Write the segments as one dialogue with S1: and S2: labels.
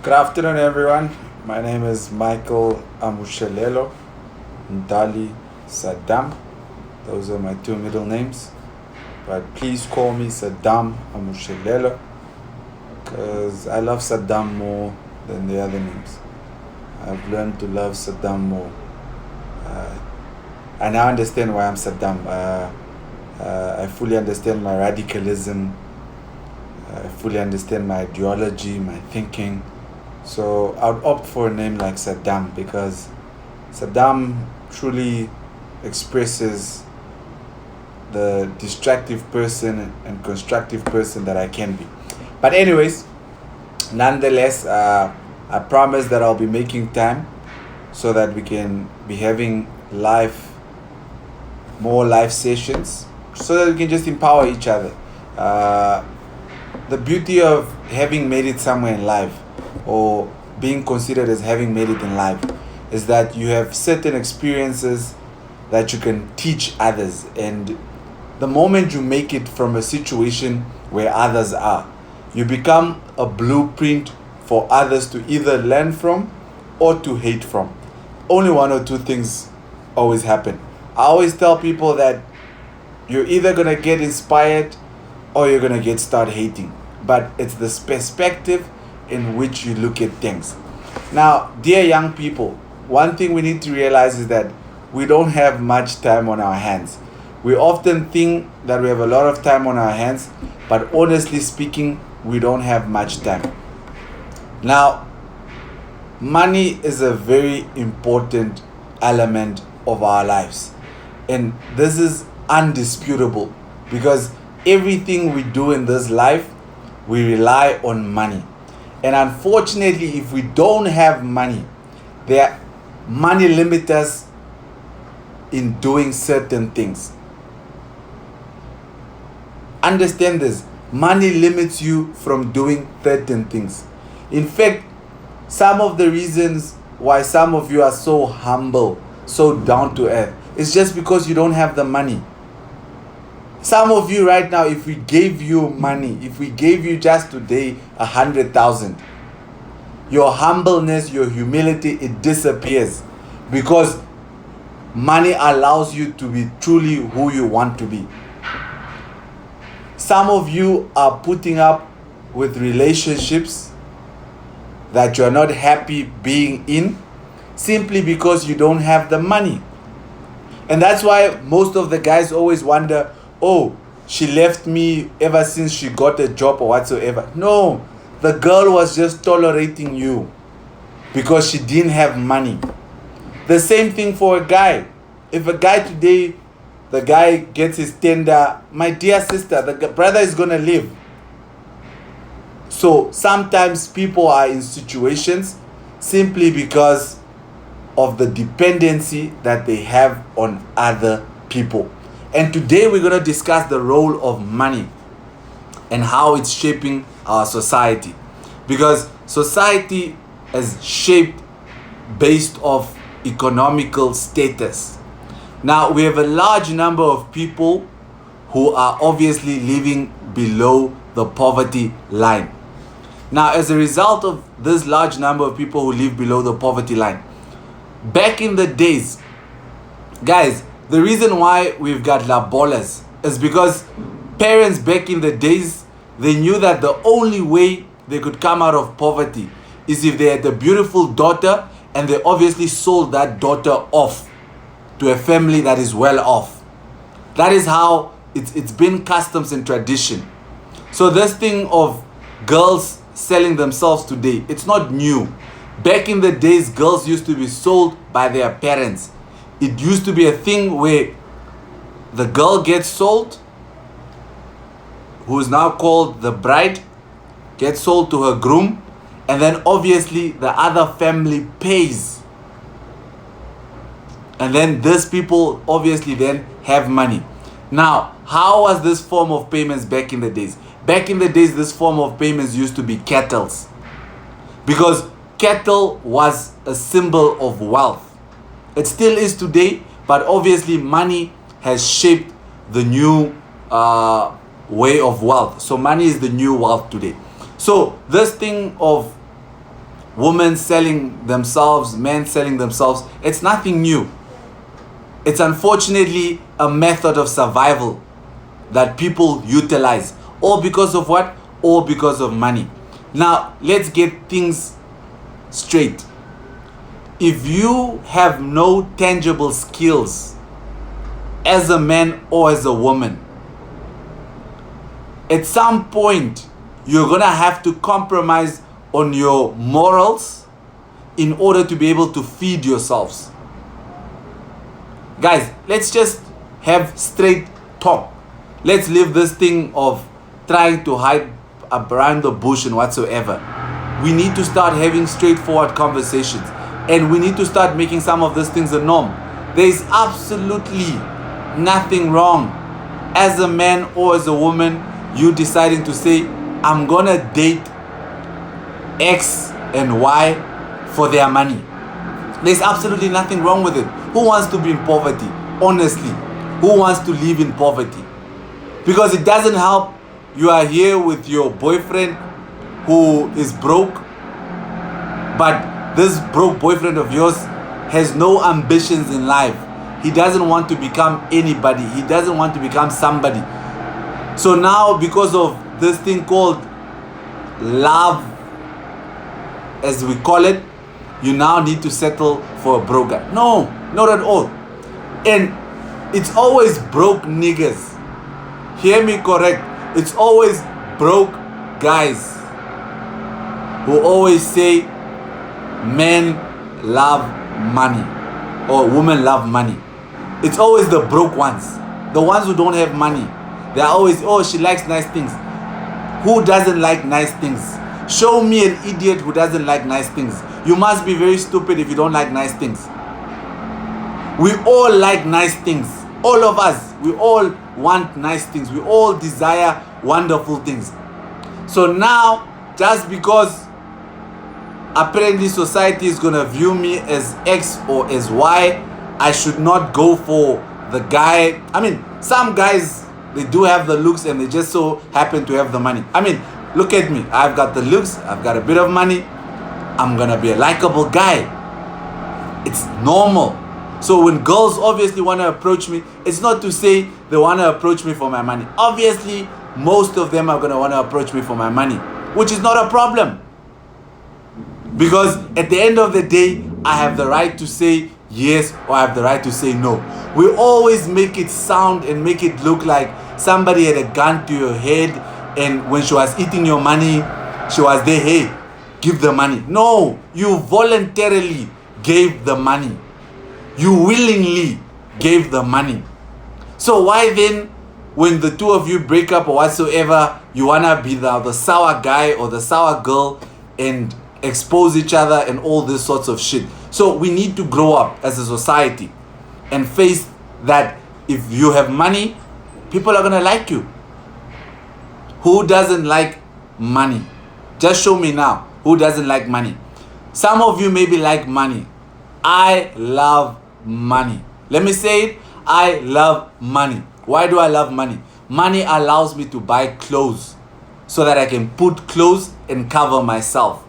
S1: Good afternoon, everyone. My name is Michael Amushelelo Ndali Saddam. Those are my two middle names. But please call me Saddam Amushelelo because I love Saddam more than the other names. I've learned to love Saddam more. I now understand why I'm Saddam. I fully understand my radicalism. I fully understand my ideology, my thinking. So I would opt for a name like Saddam because Saddam truly expresses the destructive person and constructive person that I can be. But anyways, nonetheless, I promise that I'll be making time so that we can be having more live sessions, so that we can just empower each other. The beauty of having made it somewhere in life, or being considered as having made it in life, is that you have certain experiences that you can teach others. And the moment you make it from a situation where others are, you become a blueprint for others to either learn from or to hate from. Only one or two things always happen. I always tell people that you're either going to get inspired or you're going to start hating. But it's the perspective in which you look at things. Now, dear young people, one thing we need to realize is that we don't have much time on our hands. We often think that we have a lot of time on our hands, but honestly speaking, we don't have much time. Now, money is a very important element of our lives. And this is undisputable because everything we do in this life, we rely on money. And unfortunately, if we don't have money, money limits us in doing certain things. Understand this. Money limits you from doing certain things. In fact, some of the reasons why some of you are so humble, so down to earth, is just because you don't have the money. Some of you right now, if we gave you money, if we gave you just today 100,000, your humbleness, your humility, it disappears because money allows you to be truly who you want to be. Some of you are putting up with relationships that you are not happy being in simply because you don't have the money. And that's why most of the guys always wonder, oh, she left me ever since she got a job or whatsoever. No, the girl was just tolerating you because she didn't have money. The same thing for a guy. If a guy today, the guy gets his tender, my dear sister, the brother is going to leave. So sometimes people are in situations simply because of the dependency that they have on other people. And today we're going to discuss the role of money and how it's shaping our society. Because society is shaped based off economical status. Now, we have a large number of people who are obviously living below the poverty line. Now, as a result of this large number of people who live below the poverty line, back in the days, guys, the reason why we've got labolas is because parents back in the days, they knew that the only way they could come out of poverty is if they had a beautiful daughter and they obviously sold that daughter off to a family that is well off. That is how it's been customs and tradition. So this thing of girls selling themselves today, it's not new. Back in the days, girls used to be sold by their parents. It used to be a thing where the girl gets sold, who is now called the bride, gets sold to her groom, and then obviously the other family pays. And then these people obviously then have money. Now, how was this form of payments back in the days? Back in the days, this form of payments used to be kettles. Because cattle was a symbol of wealth. It still is today, but obviously money has shaped the new way of wealth. So money is the new wealth today. So this thing of women selling themselves, men selling themselves. It's nothing new. It's unfortunately a method of survival that people utilize. All because of what? All because of money. Now, let's get things straight. If you have no tangible skills as a man or as a woman, at some point you're gonna have to compromise on your morals in order to be able to feed yourselves. Guys, let's just have straight talk. Let's leave this thing of trying to hide around the bush and whatsoever. We need to start having straightforward conversations, and we need to start making some of these things a norm. There is absolutely nothing wrong as a man or as a woman you deciding to say, I'm gonna date X and Y for their money. There's absolutely nothing wrong with it. Who wants to be in poverty? Honestly, who wants to live in poverty? Because it doesn't help you are here with your boyfriend who is broke, but this broke boyfriend of yours has no ambitions in life. He doesn't want to become anybody. He doesn't want to become somebody. So now, because of this thing called love, as we call it, you now need to settle for a broke guy. No, not at all. And it's always broke niggas. Hear me correct. It's always broke guys who always say men love money or women love money. It's always the broke ones, the ones who don't have money. They're always, oh, she likes nice things. Who doesn't like nice things? Show me an idiot who doesn't like nice things. You must be very stupid if you don't like nice things. We all like nice things. All of us, we all want nice things. We all desire wonderful things. So now, just because apparently society is going to view me as X or as Y, I should not go for the guy. I mean, some guys, they do have the looks and they just so happen to have the money. I mean, look at me. I've got the looks. I've got a bit of money. I'm going to be a likable guy. It's normal. So when girls obviously want to approach me, it's not to say they want to approach me for my money. Obviously, most of them are going to want to approach me for my money, which is not a problem. Because at the end of the day, I have the right to say yes or I have the right to say no. We always make it sound and make it look like somebody had a gun to your head, and when she was eating your money, she was there, hey, give the money. No, you voluntarily gave the money. You willingly gave the money. So why then, when the two of you break up or whatsoever, you want to be the sour guy or the sour girl and expose each other and all this sorts of shit? So we need to grow up as a society and face that if you have money, people are going to like you. Who doesn't like money? Just show me now. Who doesn't like money? Some of you maybe like money. I love money. Let me say it. I love money. Why do I love money? Money allows me to buy clothes so that I can put clothes and cover myself.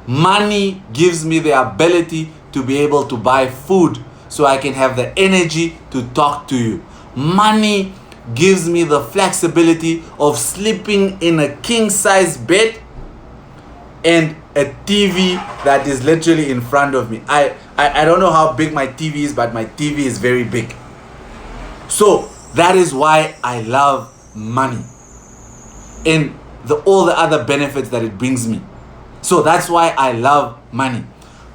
S1: Money gives me the ability to be able to buy food so I can have the energy to talk to you. Money gives me the flexibility of sleeping in a king-size bed and a TV that is literally in front of me. I don't know how big my TV is, but my TV is very big. So that is why I love money and all the other benefits that it brings me. So that's why I love money.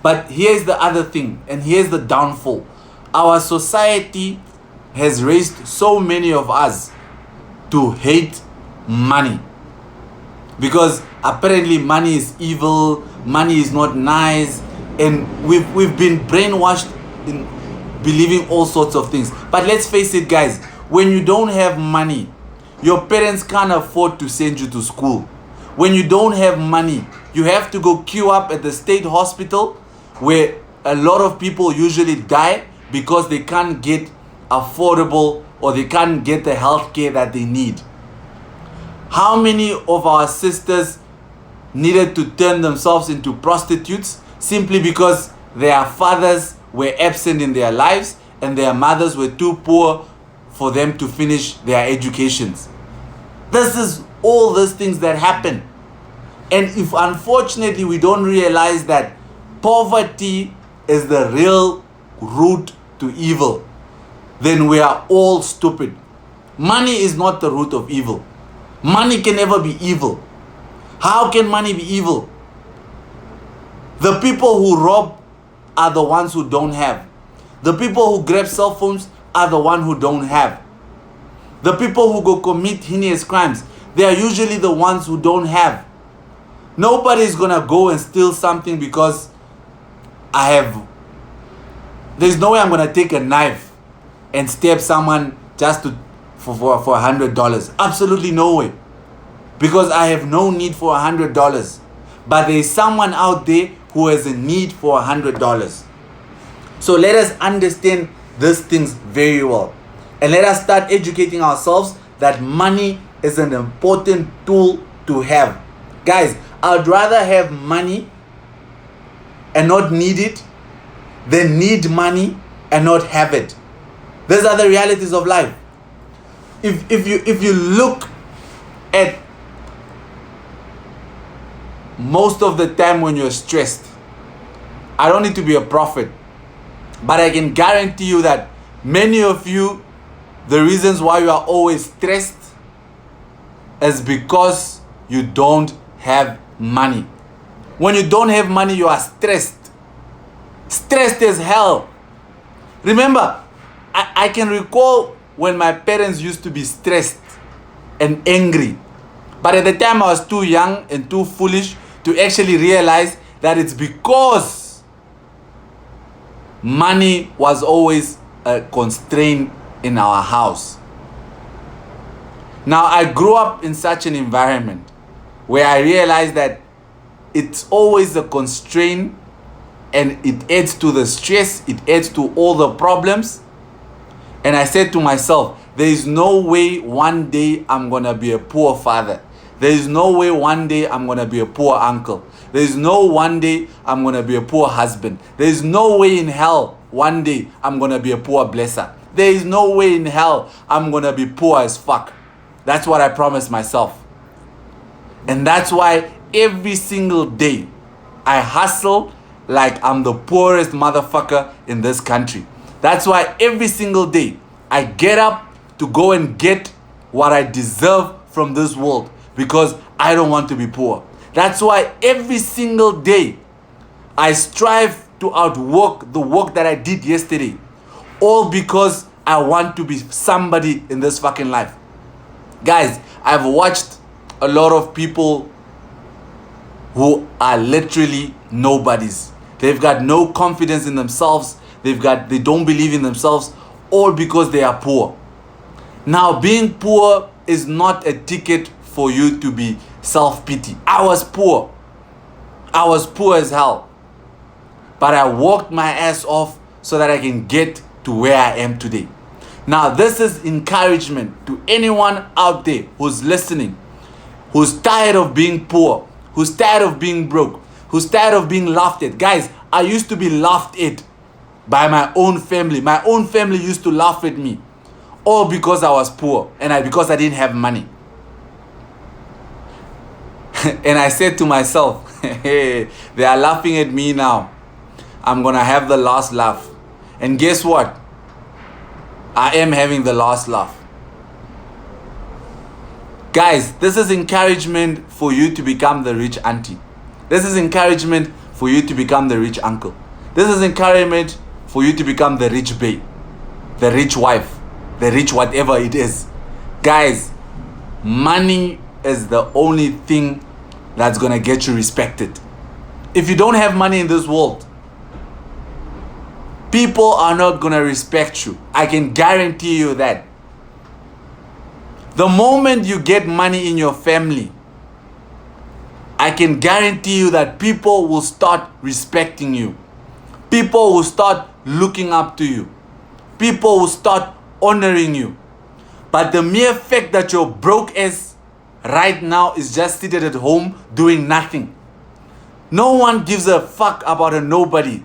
S1: But here's the other thing, and here's the downfall. Our society has raised so many of us to hate money. Because apparently money is evil, money is not nice, and we've been brainwashed in believing all sorts of things. But let's face it, guys, when you don't have money, your parents can't afford to send you to school. When you don't have money, you have to go queue up at the state hospital where a lot of people usually die because they can't get affordable or they can't get the health care that they need. How many of our sisters needed to turn themselves into prostitutes simply because their fathers were absent in their lives and their mothers were too poor for them to finish their educations. This is all those things that happen. And if unfortunately we don't realize that poverty is the real root to evil, then we are all stupid. Money is not the root of evil. Money can never be evil. How can money be evil? The people who rob are the ones who don't have. The people who grab cell phones are the ones who don't have. The people who go commit heinous crimes, they are usually the ones who don't have. Nobody is gonna go and steal something because there's no way I'm gonna take a knife and stab someone just for $100. Absolutely no way. Because I have no need for $100. But there is someone out there who has a need for $100. So let us understand these things very well. And let us start educating ourselves that money is an important tool to have. Guys, I'd rather have money and not need it than need money and not have it. These are the realities of life. If you look at most of the time when you're stressed, I don't need to be a prophet, but I can guarantee you that many of you, the reasons why you are always stressed is because you don't have money. When you don't have money, you are stressed. Stressed as hell. Remember, I can recall when my parents used to be stressed and angry. But at the time I was too young and too foolish to actually realize that it's because money was always a constraint in our house. Now, I grew up in such an environment where I realized that it's always a constraint and it adds to the stress, it adds to all the problems. And I said to myself, there is no way one day I'm going to be a poor father. There is no way one day I'm going to be a poor uncle. There is no one day I'm going to be a poor husband. There is no way in hell one day I'm going to be a poor blesser. There is no way in hell I'm going to be poor as fuck. That's what I promised myself. And that's why every single day I hustle like I'm the poorest motherfucker in this country. That's why every single day I get up to go and get what I deserve from this world, because I don't want to be poor. That's why every single day I strive to outwork the work that I did yesterday, all because I want to be somebody in this fucking life. Guys, I've watched a lot of people who are literally nobodies. They've got no confidence in themselves. They don't believe in themselves, all because they are poor. Now, being poor is not a ticket for you to be self-pity. I was poor. I was poor as hell. But I worked my ass off so that I can get to where I am today. Now, this is encouragement to anyone out there who's listening, who's tired of being poor, who's tired of being broke, who's tired of being laughed at. Guys, I used to be laughed at by my own family. My own family used to laugh at me, all because I was poor and because I didn't have money. And I said to myself, hey, they are laughing at me now. I'm going to have the last laugh. And guess what? I am having the last laugh. Guys, this is encouragement for you to become the rich auntie. This is encouragement for you to become the rich uncle. This is encouragement for you to become the rich babe, the rich wife, the rich whatever it is. Guys, money is the only thing that's going to get you respected. If you don't have money in this world, people are not going to respect you. I can guarantee you that. The moment you get money in your family, I can guarantee you that people will start respecting you. People will start looking up to you. People will start honoring you. But the mere fact that you're broke as right now is just seated at home doing nothing. No one gives a fuck about a nobody.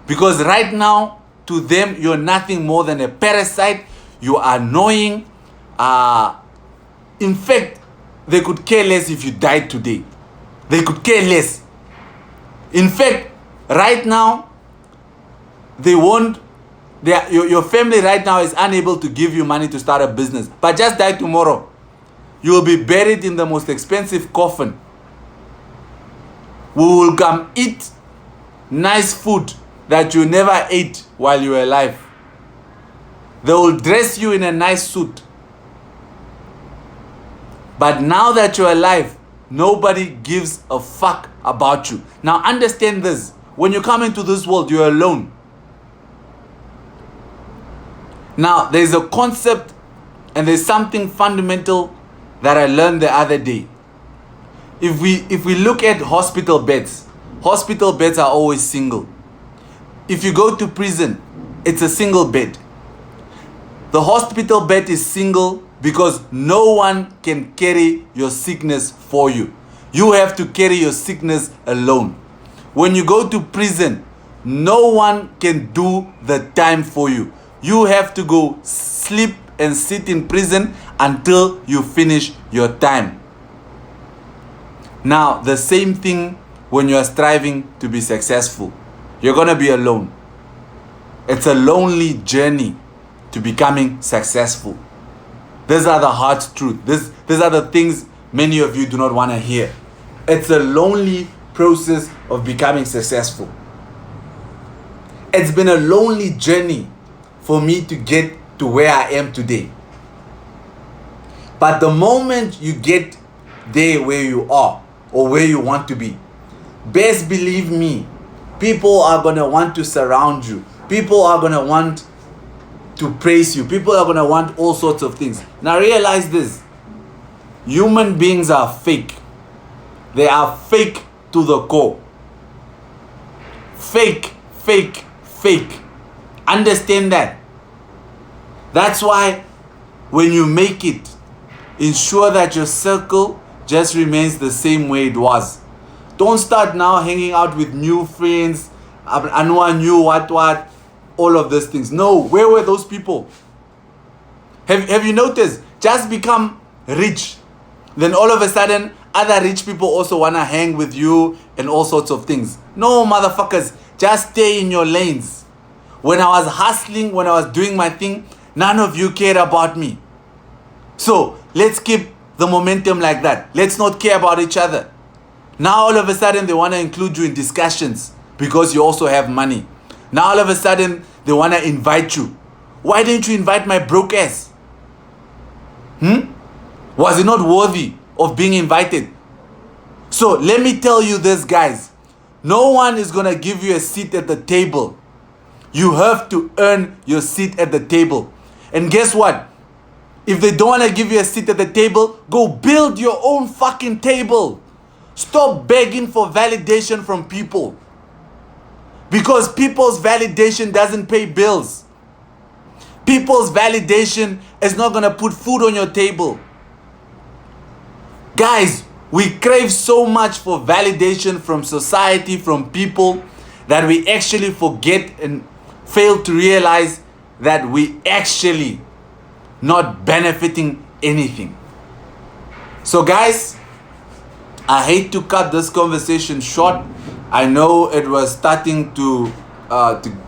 S1: Because right now, to them, you're nothing more than a parasite. You are annoying. In fact, they could care less if you died today. They could care less. In fact, right now, they won't. Your family right now is unable to give you money to start a business. But just die tomorrow. You will be buried in the most expensive coffin. We will come eat nice food that you never ate while you were alive. They will dress you in a nice suit. But now that you're alive, nobody gives a fuck about you. Now understand this. When you come into this world, you're alone. Now, there's a concept and there's something fundamental that I learned the other day. If we look at hospital beds are always single. If you go to prison, it's a single bed. The hospital bed is single because no one can carry your sickness for you. You have to carry your sickness alone. When you go to prison, no one can do the time for you. You have to go sleep and sit in prison until you finish your time. Now, the same thing when you are striving to be successful. You're going to be alone. It's a lonely journey to becoming successful. These are the hard truths. These are the things many of you do not want to hear. It's a lonely process of becoming successful. It's been a lonely journey for me to get to where I am today. But the moment you get there where you are or where you want to be, best believe me, people are going to want to surround you. People are going to want to praise you. People are going to want all sorts of things. Now realize this. Human beings are fake. They are fake to the core. Fake, fake, fake. Understand that. That's why when you make it, ensure that your circle just remains the same way it was. Don't start now hanging out with new friends, Anwa knew what, all of those things. No, where were those people? Have you noticed? Just become rich. Then all of a sudden, other rich people also want to hang with you and all sorts of things. No, motherfuckers, just stay in your lanes. When I was hustling, when I was doing my thing, none of you cared about me. So let's keep the momentum like that. Let's not care about each other. Now all of a sudden they want to include you in discussions because you also have money. Now all of a sudden they want to invite you. Why didn't you invite my broke ass? Was it not worthy of being invited? So let me tell you this, guys. No one is going to give you a seat at the table. You have to earn your seat at the table. And guess what? If they don't want to give you a seat at the table, go build your own fucking table. Stop begging for validation from people. Because people's validation doesn't pay bills. People's validation is not going to put food on your table. Guys, we crave so much for validation from society, from people, that we actually forget and fail to realize that we actually not benefiting anything. So guys, I hate to cut this conversation short. I know it was starting to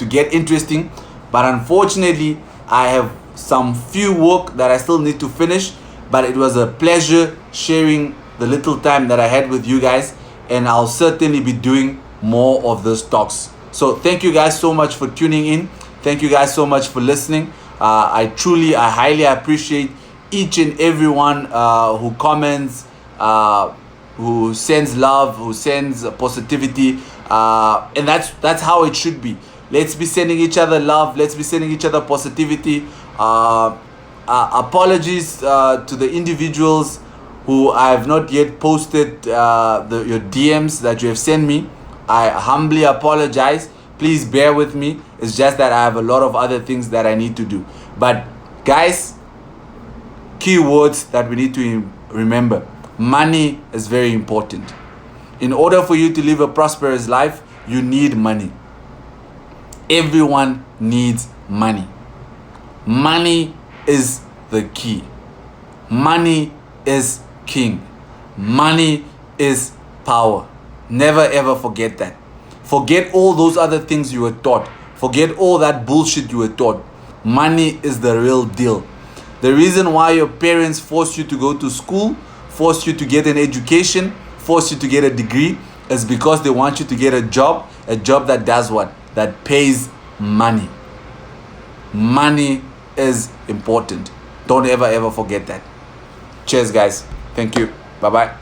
S1: get interesting, but unfortunately I have some few work that I still need to finish. But it was a pleasure sharing the little time that I had with you guys, and I'll certainly be doing more of those talks. So thank you guys so much for tuning in. Thank you guys so much for listening. I highly appreciate each and everyone who comments, who sends love, who sends positivity, and that's how it should be. Let's be sending each other love. Let's be sending each other positivity. Apologies to the individuals who I have not yet posted your DMs that you have sent me. I humbly apologize. Please bear with me. It's just that I have a lot of other things that I need to do. But guys, key words that we need to remember, money is very important. In order for you to live a prosperous life, you need money. Everyone needs money. Money is the key. Money is king. Money is power. Never ever forget that. Forget all those other things you were taught. Forget all that bullshit you were taught. Money is the real deal. The reason why your parents forced you to go to school, forced you to get an education, forced you to get a degree, is because they want you to get a job that does what? That pays money. Money is important. Don't ever forget that. Cheers, guys. Thank you. Bye-bye.